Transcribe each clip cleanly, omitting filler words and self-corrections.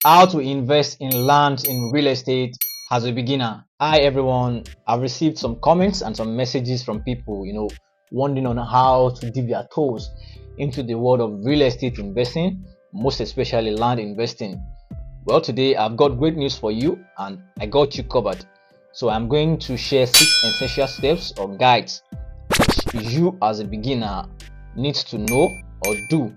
How to invest in land in real estate as a beginner. Hi everyone, I've received some comments and some messages from people, wondering on how to dip their toes into the world of real estate investing, most especially land investing. Well, today I've got great news for you and I got you covered. So I'm going to share 6 essential steps or guides which you as a beginner needs to know or do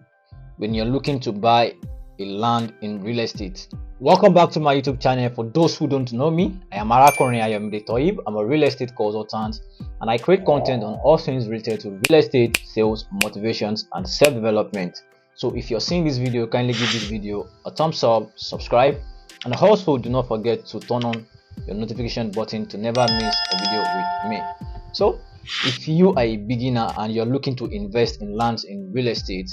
when you're looking to buy a land in real estate. Welcome back to my YouTube channel. For those who don't know me, I am Arakunrin Ayomide Toheeb. I'm a real estate consultant and I create content on all things related to real estate, sales, motivations and self-development. So if you're seeing this video, kindly give this video a thumbs up, subscribe, and also do not forget to turn on your notification button to never miss a video with me. So if you are a beginner and you're looking to invest in lands in real estate,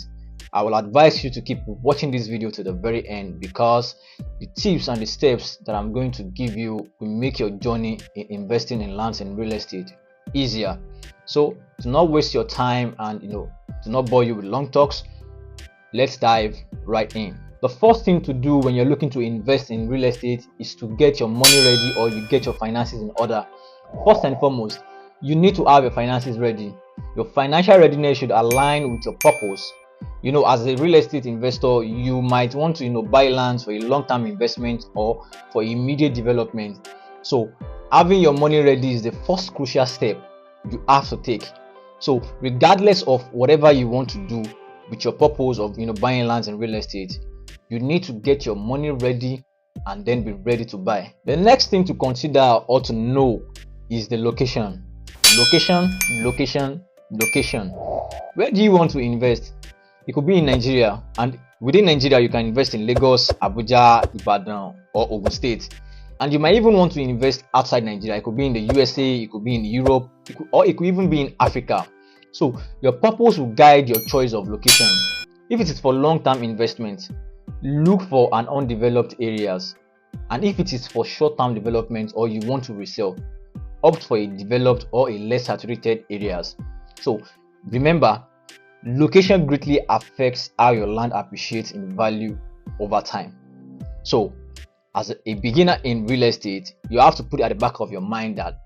I will advise you to keep watching this video to the very end, because the tips and the steps that I'm going to give you will make your journey in investing in lands in real estate easier. So do not waste your time and do not bore you with long talks. Let's dive right in. The first thing to do when you're looking to invest in real estate is to get your money ready, or you get your finances in order. First and foremost, you need to have your finances ready. Your financial readiness should align with your purpose. As a real estate investor, you might want to buy lands for a long-term investment or for immediate development. So having your money ready is the first crucial step you have to take. So regardless of whatever you want to do with your purpose of buying lands in real estate, you need to get your money ready and then be ready to buy. The next thing to consider or to know is the location. Location. Where do you want to invest? It could be in Nigeria, and within Nigeria you can invest in Lagos, Abuja, Ibadan or Ogun State. And you might even want to invest outside Nigeria. It could be in the USA, it could be in Europe, or it could even be in Africa. So your purpose will guide your choice of location. If it is for long-term investment, look for an undeveloped areas, and if it is for short-term development or you want to resell, opt for a developed or a less saturated areas. So remember, location greatly affects how your land appreciates in value over time. So as a beginner in real estate, you have to put at the back of your mind that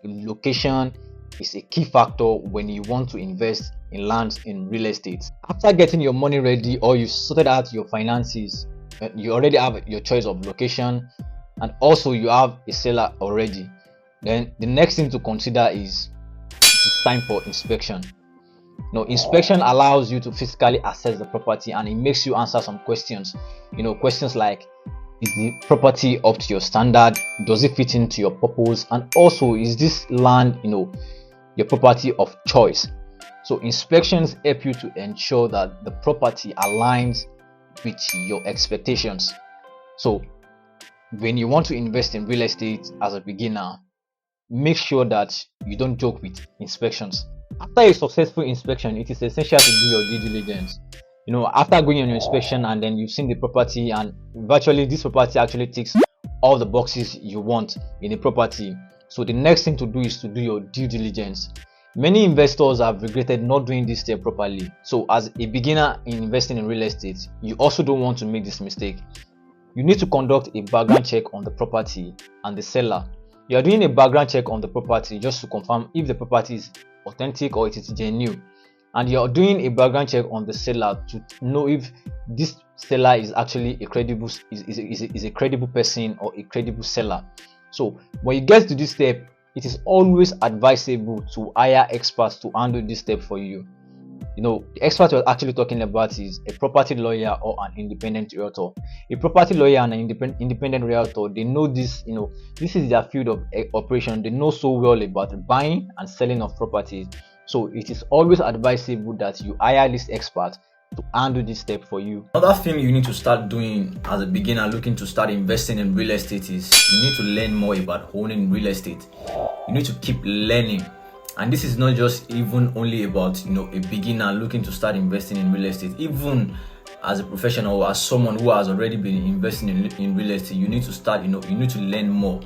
location is a key factor when you want to invest in lands in real estate. After getting your money ready, or you sorted out your finances, you already have your choice of location and also you have a seller already, then the next thing to consider is it's time for inspection. Inspection allows you to physically assess the property and it makes you answer some questions. Questions like, is the property up to your standard? Does it fit into your purpose? And also, is this land your property of choice? So inspections help you to ensure that the property aligns with your expectations. So when you want to invest in real estate as a beginner, make sure that you don't joke with inspections. After a successful inspection, it is essential to do your due diligence. After going on your inspection and then you've seen the property, and virtually this property actually ticks all the boxes you want in a property, so the next thing to do is to do your due diligence. Many investors have regretted not doing this step properly. So as a beginner in investing in real estate, you also don't want to make this mistake. You need to conduct a background check on the property and the seller. You are doing a background check on the property just to confirm if the property is authentic or it is genuine, and you're doing a background check on the seller to know if this seller is actually a credible is a credible person or a credible seller. So when you get to this step, it is always advisable to hire experts to handle this step for you. The expert we're actually talking about is a property lawyer or an independent realtor. A property lawyer and an independent realtor, they know this, this is their field of operation. They know so well about buying and selling of properties. So it is always advisable that you hire this expert to handle this step for you. Another thing you need to start doing as a beginner looking to start investing in real estate is you need to learn more about owning real estate. You need to keep learning. And this is not just even only about a beginner looking to start investing in real estate. Even as a professional or as someone who has already been investing in real estate, you need to start, you need to learn more.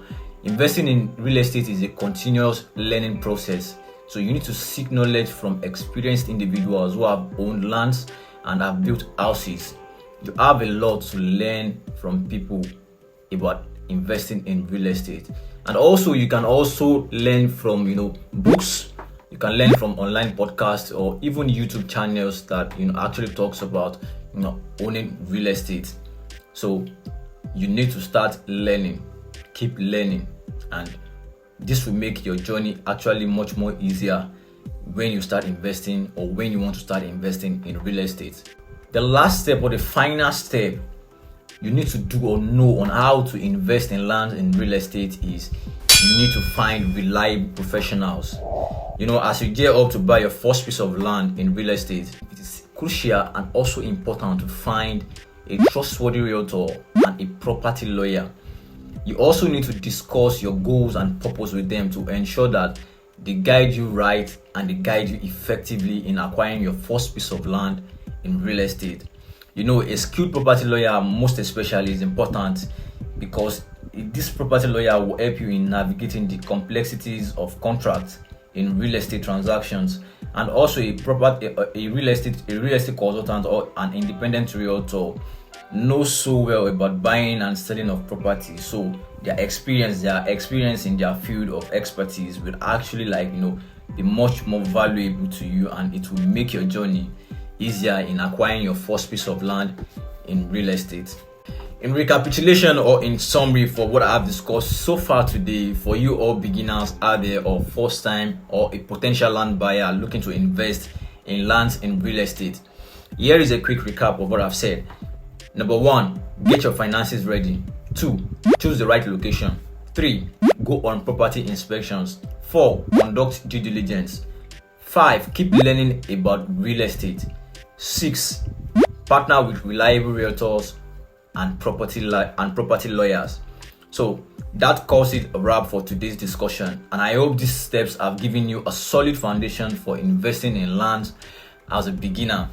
Investing in real estate is a continuous learning process. So you need to seek knowledge from experienced individuals who have owned lands and have built houses. You have a lot to learn from people about investing in real estate. And also you can also learn from books. You can learn from online podcasts or even YouTube channels that actually talks about owning real estate. So you need to start learning, keep learning, and this will make your journey actually much more easier when you start investing or when you want to start investing in real estate. The last step or the final step you need to do or know on how to invest in land in real estate is you need to find reliable professionals. As you gear up to buy your first piece of land in real estate, it is crucial and also important to find a trustworthy realtor and a property lawyer. You also need to discuss your goals and purpose with them to ensure that they guide you right and they guide you effectively in acquiring your first piece of land in real estate. A skilled property lawyer, most especially, is important because this property lawyer will help you in navigating the complexities of contracts in real estate transactions, and also a real estate consultant or an independent realtor knows so well about buying and selling of property. So their experience in their field of expertise will actually be much more valuable to you, and it will make your journey easier in acquiring your first piece of land in real estate. In recapitulation or in summary for what I have discussed so far today, for you all beginners out there or first time or a potential land buyer looking to invest in lands in real estate, here is a quick recap of what I've said. Number 1, get your finances ready. 2, choose the right location. 3, go on property inspections. 4, conduct due diligence. 5, keep learning about real estate. 6, partner with reliable realtors and property lawyers. So that calls it a wrap for today's discussion, and I hope these steps have given you a solid foundation for investing in lands as a beginner.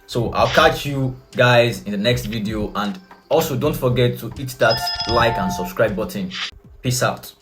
So I'll catch you guys in the next video, and also don't forget to hit that like and subscribe button. Peace out.